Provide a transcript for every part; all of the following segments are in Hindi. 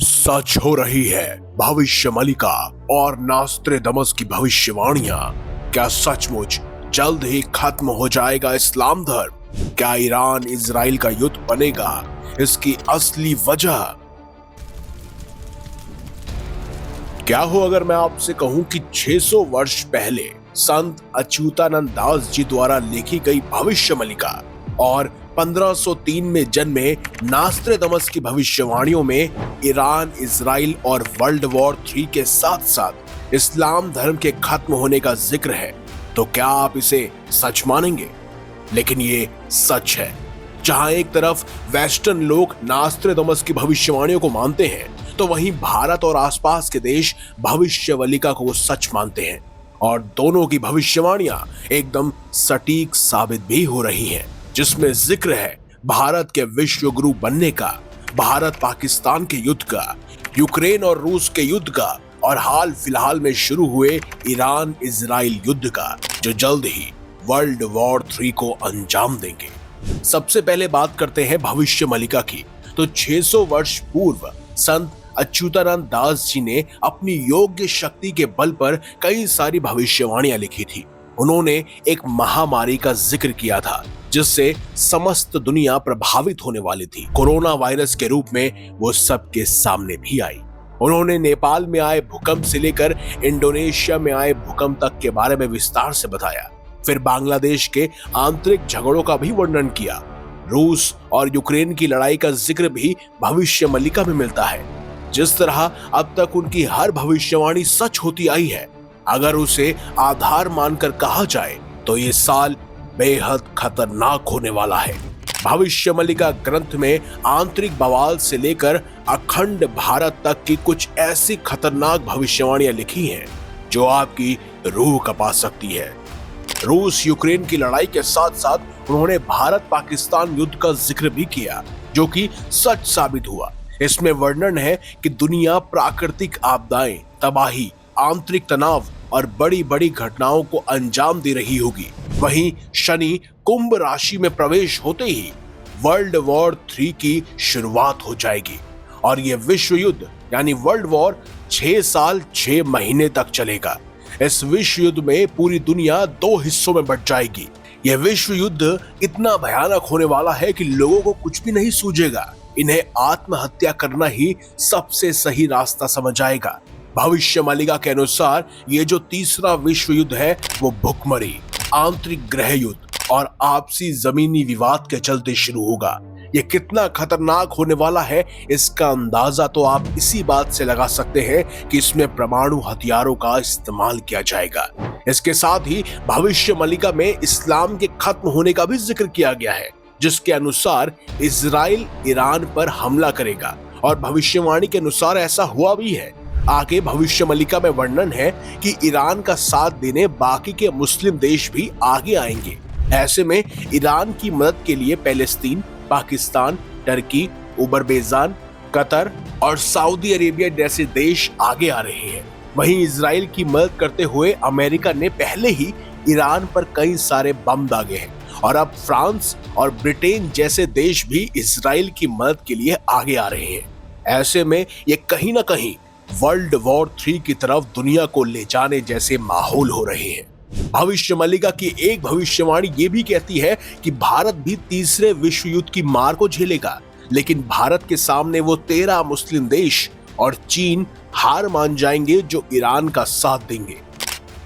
सच हो रही है भविष्य मलिका और नास्त्रेदमस की भविष्यवाणियां। क्या सचमुच जल्द ही खत्म हो जाएगा इस्लाम धर्म? क्या ईरान इजराइल का युद्ध बनेगा इसकी असली वजह? क्या हो अगर मैं आपसे कहूं कि 600 वर्ष पहले संत अच्युतानंद दास जी द्वारा लिखी गई भविष्य मलिका और 1503 में जन्मे नास्त्रेदमस की भविष्यवाणियों में ईरान, इजराइल और वर्ल्ड वॉर 3 के साथ साथ इस्लाम धर्म के खत्म होने का जिक्र है, तो क्या आप इसे सच मानेंगे? लेकिन ये सच है। जहां एक तरफ वेस्टर्न लोग नास्त्रेदमस की भविष्यवाणियों को मानते हैं, तो वहीं भारत और आसपास के देश भविष्यवलिका को सच मानते हैं और दोनों की भविष्यवाणियां एकदम सटीक साबित भी हो रही हैं, जिसमें जिक्र है भारत के विश्व गुरु बनने का, भारत पाकिस्तान के युद्ध का, यूक्रेन और रूस के युद्ध का और हाल फिलहाल में शुरू हुए ईरान इजराइल युद्ध का, जो जल्द ही वर्ल्ड वॉर 3 को अंजाम देंगे। सबसे पहले बात करते हैं भविष्य मलिका की। तो 600 वर्ष पूर्व संत अच्युतानंद दास जी ने अपनी योग्य शक्ति के बल पर कई सारी भविष्यवाणियां लिखी थी। उन्होंने एक महामारी का जिक्र किया था जिससे समस्त दुनिया प्रभावित होने वाली थी। कोरोना वायरस के रूप में वो सबके सामने भी आई। उन्होंने नेपाल में आए भूकंप से लेकर इंडोनेशिया में आए भूकंप तक के बारे में विस्तार से बताया। फिर बांग्लादेश के आंतरिक झगड़ों का भी वर्णन किया। रूस और यूक्रेन की लड़ाई का जिक्र भी भविष्य मलिका में मिलता है। जिस तरह अब तक उनकी हर भविष्यवाणी सच होती आई है, अगर उसे आधार मानकर कहा जाए तो ये साल बेहद खतरनाक होने वाला है। भविष्य मलिका ग्रंथ में आंतरिक बवाल से लेकर अखंड भारत तक की कुछ ऐसी खतरनाक भविष्यवाणियां लिखी हैं जो आपकी रूह कपा सकती है। रूस यूक्रेन की लड़ाई के साथ साथ उन्होंने भारत पाकिस्तान युद्ध का जिक्र भी किया, जो कि सच साबित हुआ। इसमें वर्णन है कि दुनिया प्राकृतिक आपदाएं, तबाही, आंतरिक तनाव और बड़ी बड़ी घटनाओं को अंजाम दे रही होगी। वहीं शनि कुंभ राशि में प्रवेश होते ही वर्ल्ड वॉर 3 की शुरुआत हो जाएगी और यह विश्व युद्ध यानी वर्ल्ड वॉर 6 साल 6 महीने तक चलेगा। इस विश्व युद्ध में पूरी दुनिया 2 हिस्सों में बंट जाएगी। यह विश्व युद्ध इतना भयानक होने वाला है कि लोगों को कुछ भी नहीं सूझेगा। इन्हें आत्महत्या करना ही सबसे सही रास्ता समझ आएगा। भविष्य मलिका के अनुसार ये जो तीसरा विश्व युद्ध है वो भुखमरी, आंतरिक ग्रह युद्ध और आपसी जमीनी विवाद के चलते शुरू होगा। ये कितना खतरनाक होने वाला है इसका अंदाजा तो आप इसी बात से लगा सकते हैं कि इसमें परमाणु हथियारों का इस्तेमाल किया जाएगा। इसके साथ ही भविष्य मलिका में इस्लाम के खत्म होने का भी जिक्र किया गया है, जिसके अनुसार इजराइल ईरान पर हमला करेगा और भविष्यवाणी के अनुसार ऐसा हुआ भी है। आगे भविष्य मलिका में वर्णन है कि ईरान का साथ देने बाकी के मुस्लिम देश भी आगे आएंगे। ऐसे में ईरान की मदद के लिए Palestine, Pakistan, Turkey, Uzbekistan, Qatar और सऊदी अरेबिया जैसे देश आगे आ रहे हैं। वहीं इजराइल की मदद करते हुए अमेरिका ने पहले ही ईरान पर कई सारे बम दागे हैं और अब फ्रांस और ब्रिटेन जैसे देश भी इजराइल की मदद के लिए आगे आ रहे हैं। ऐसे में ये कहीं ना कहीं वर्ल्ड वॉर 3 की तरफ दुनिया को ले जाने जैसे माहौल हो रहे हैं। भविष्य मलिका की एक भविष्यवाणी ये भी कहती है कि भारत भी तीसरे विश्व युद्ध की मार को झेलेगा, लेकिन भारत के सामने वो 13 मुस्लिम देश और चीन हार मान जाएंगे जो ईरान का साथ देंगे।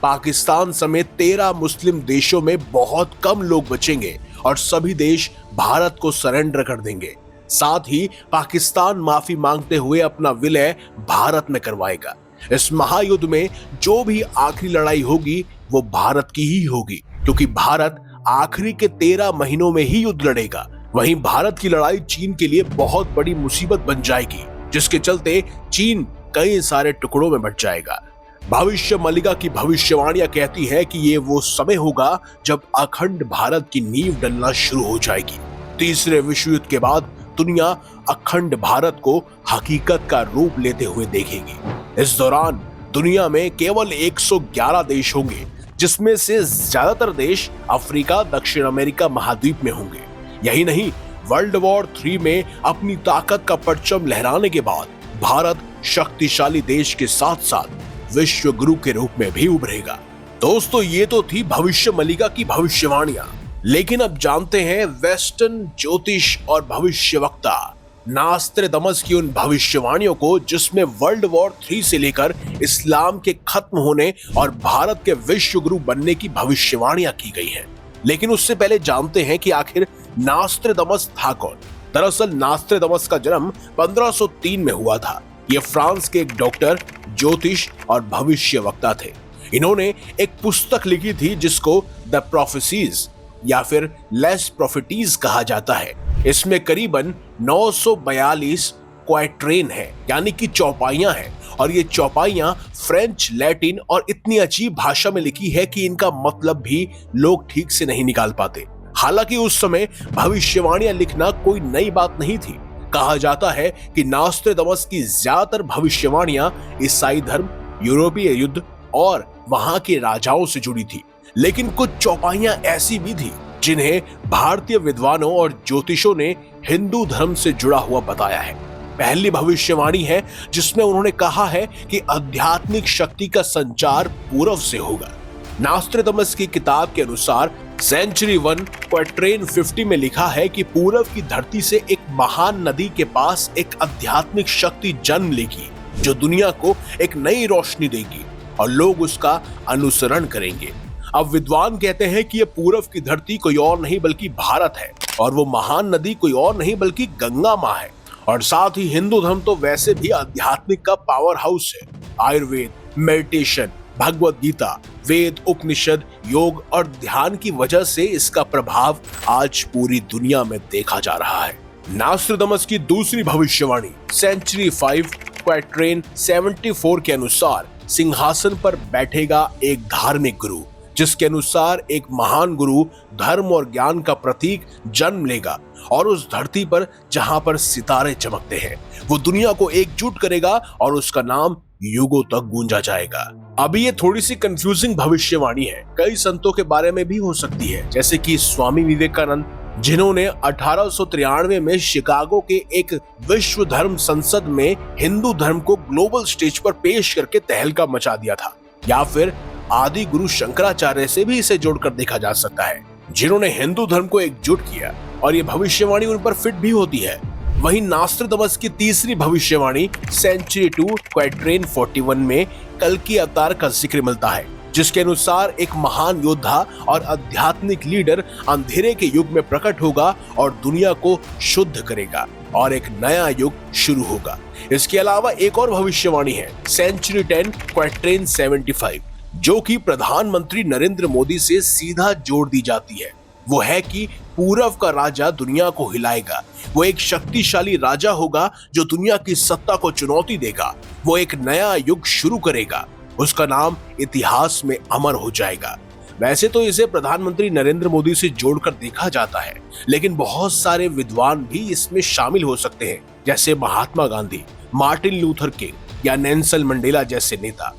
पाकिस्तान समेत 13 मुस्लिम देशों में बहुत कम लोग बचेंगे और सभी देश भारत को सरेंडर कर देंगे। साथ ही पाकिस्तान माफी मांगते हुए अपना विलय भारत में करवाएगा। इस महायुद्ध में जो भी आखिरी लड़ाई होगी वो भारत की ही होगी, क्योंकि भारत आखिरी के 13 महीनों में ही युद्ध लड़ेगा। वहीं भारत की लड़ाई चीन के लिए बहुत बड़ी मुसीबत बन जाएगी, जिसके चलते चीन कई सारे टुकड़ों में बंट जाएगा। भविष्य मलिका की भविष्यवाणियां कहती है कि ये वो समय होगा जब अखंड भारत की नींव डलना शुरू हो जाएगी। तीसरे विश्व युद्ध के बाद दुनिया अखंड भारत को हकीकत का रूप लेते हुए देखेगी। इस दौरान दुनिया में केवल 111 देश होंगे, जिसमें से ज्यादातर देश अफ्रीका, दक्षिण अमेरिका महाद्वीप में होंगे। यही नहीं, वर्ल्ड वॉर 3 में अपनी ताकत का परचम लहराने के बाद भारत शक्तिशाली देश के साथ साथ विश्व गुरु के रूप में भी उभरेगा। दोस्तों, ये तो थी भविष्य मलिका की भविष्यवाणियां, लेकिन अब जानते हैं वेस्टर्न ज्योतिष और भविष्यवक्ता नास्ट्रेडमस की उन भविष्यवाणियों को, जिसमें वर्ल्ड वॉर 3 से लेकर इस्लाम के खत्म होने और भारत के विश्व गुरु बनने की भविष्यवाणियां की गई हैं। लेकिन उससे पहले जानते हैं कि आखिर नास्ट्रेडमस था कौन। दरअसल नास्ट्रेडमस का जन्म 1503 में हुआ था। ये फ्रांस के एक डॉक्टर, ज्योतिष और भविष्यवक्ता थे। इन्होंने एक पुस्तक लिखी थी जिसको द प्रोफेसीज या फिर लेस प्रोफेटीज कहा जाता है। इसमें करीबन 942 क्वाट्रेन है, यानी कि चौपाइयां हैं, और ये चौपाइयां फ्रेंच, लैटिन और इतनी अजीब भाषा में लिखी है कि इनका मतलब भी लोग ठीक से नहीं निकाल पाते। हालांकि उस समय भविष्यवाणियां लिखना कोई नई बात नहीं थी। कहा जाता है कि नास्ट्रेडमस की ज्यादातर भविष्यवाणियां ईसाई धर्म, यूरोपीय युद्ध और वहां के राजाओं से जुड़ी थी। लेकिन कुछ चौपाइयां ऐसी भी थी जिन्हें भारतीय विद्वानों और ज्योतिषों ने हिंदू धर्म से जुड़ा हुआ बताया है। पहली भविष्यवाणी है जिसमें उन्होंने कहा है कि आध्यात्मिक शक्ति का संचार पूर्व से होगा। नास्ट्रेडमस की किताब के अनुसार सेंचुरी 1 क्वाट्रेन 50 में लिखा है कि पूर्व की धरती से एक महान नदी के पास एक आध्यात्मिक शक्ति जन्म लेगी जो दुनिया को एक नई रोशनी देगी और लोग उसका अनुसरण करेंगे। अब विद्वान कहते हैं कि यह पूर्व की धरती कोई और नहीं बल्कि भारत है, और वो महान नदी कोई और नहीं बल्कि गंगा माँ है। और साथ ही हिंदू धर्म तो वैसे भी आध्यात्मिक का पावर हाउस है। आयुर्वेद, मेडिटेशन, भगवत गीता, वेद, उपनिषद, योग और ध्यान की वजह से इसका प्रभाव आज पूरी दुनिया में देखा जा रहा है। नास्ट्रेडमस की दूसरी भविष्यवाणी सेंचुरी 5 क्वाट्रेन 74 के अनुसार सिंहासन पर बैठेगा एक धार्मिक गुरु, जिसके अनुसार एक महान गुरु धर्म और ज्ञान का प्रतीक जन्म लेगा और उस धरती पर जहां पर सितारे चमकते हैं वो दुनिया को एकजुट करेगा और उसका नाम युगों तक गूंजा जाएगा। अभी ये थोड़ी सी कंफ्यूजिंग भविष्यवाणी है, कई संतों के बारे में भी हो सकती है, जैसे कि स्वामी विवेकानंद, जिन्होंने 1893 में शिकागो के एक विश्व धर्म संसद में हिंदू धर्म को ग्लोबल स्टेज पर पेश करके तहलका मचा दिया था। या फिर आदि गुरु शंकराचार्य से भी इसे जोड़कर देखा जा सकता है, जिन्होंने हिंदू धर्म को एकजुट किया, और ये भविष्यवाणी उन पर फिट भी होती है। वहीं नास्ट्रेडमस की तीसरी भविष्यवाणी सेंचुरी 2 क्वाट्रेन 41 में कल्कि अवतार का जिक्र मिलता है, जिसके अनुसार एक महान योद्धा और आध्यात्मिक लीडर अंधेरे के युग में प्रकट होगा और दुनिया को शुद्ध करेगा और एक नया युग शुरू होगा। इसके अलावा एक और भविष्यवाणी है सेंचुरी 10 क्वाट्रेन 75, जो कि प्रधानमंत्री नरेंद्र मोदी से सीधा जोड़ दी जाती है। वो है कि पूरब का राजा दुनिया को हिलाएगा। वो एक शक्तिशाली राजा होगा जो दुनिया की सत्ता को चुनौती देगा। वो एक नया युग शुरू करेगा। उसका नाम इतिहास में अमर हो जाएगा। वैसे तो इसे प्रधानमंत्री नरेंद्र मोदी से जोड़कर देखा जाता है, लेकिन बहुत सारे विद्वान भी इसमें शामिल हो सकते हैं, जैसे Mahatma Gandhi, Martin Luther king या नेल्सन मंडेला जैसे नेता।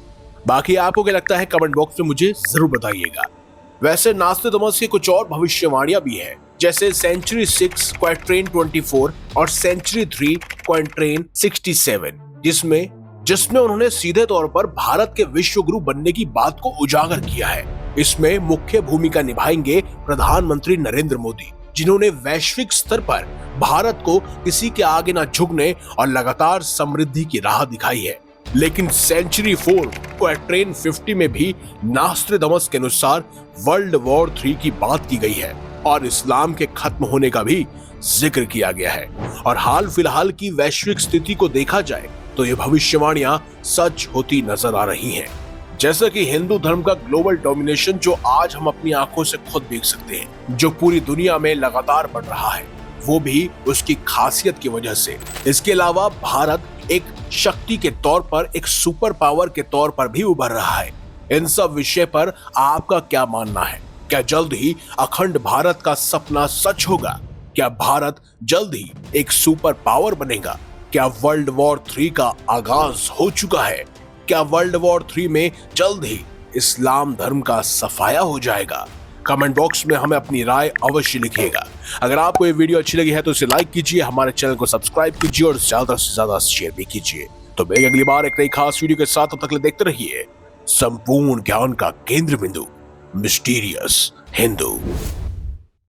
बाकी आपको क्या लगता है कमेंट बॉक्स में मुझे जरूर बताइएगा। वैसे नास्ट्रेडमस की कुछ और भविष्यवाणियां भी है, जैसे सेंचुरी 6 क्वाट्रेन 24 और सेंचुरी 3 क्वाट्रेन 67, जिसमें उन्होंने सीधे तौर पर भारत के विश्व गुरु बनने की बात को उजागर किया है। इसमें मुख्य भूमिका निभाएंगे प्रधानमंत्री नरेंद्र मोदी, जिन्होंने वैश्विक स्तर पर भारत को किसी के आगे न झुकने और लगातार समृद्धि की राह दिखाई है। लेकिन सेंचुरी 4 क्वाट्रेन 50 में भी नास्ट्रेडमस के अनुसार वर्ल्ड वॉर 3 की बात की गई है और इस्लाम के खत्म होने का भी जिक्र किया गया है। और हाल फिलहाल की वैश्विक स्थिति को देखा जाए तो ये भविष्यवाणियां सच होती नजर आ रही हैं। जैसा कि हिंदू धर्म का ग्लोबल डोमिनेशन जो आज हम अपनी आंखों से खुद देख सकते हैं, जो पूरी दुनिया में लगातार बढ़ रहा है, वो भी उसकी खासियत की वजह से। इसके अलावा भारत एक शक्ति के तौर पर, एक सुपर पावर के तौर पर भी उभर रहा है। इन सब विषय पर आपका क्या मानना है? क्या जल्द ही अखंड भारत का सपना सच होगा? क्या भारत जल्द ही एक सुपर पावर बनेगा? क्या वर्ल्ड वॉर 3 का आगाज हो चुका है? क्या वर्ल्ड वॉर 3 में जल्द ही इस्लाम धर्म का सफाया हो जाएगा? कमेंट बॉक्स में हमें अपनी राय अवश्य लिखिएगा। अगर आपको ये वीडियो अच्छी लगी है तो इसे लाइक कीजिए, हमारे चैनल को सब्सक्राइब कीजिए और ज्यादा से ज्यादा शेयर भी कीजिए। तो मैं अगली बार एक नई खास वीडियो के साथ, तब तक देखते रहिए संपूर्ण ज्ञान का केंद्र बिंदु, मिस्टीरियस हिंदू।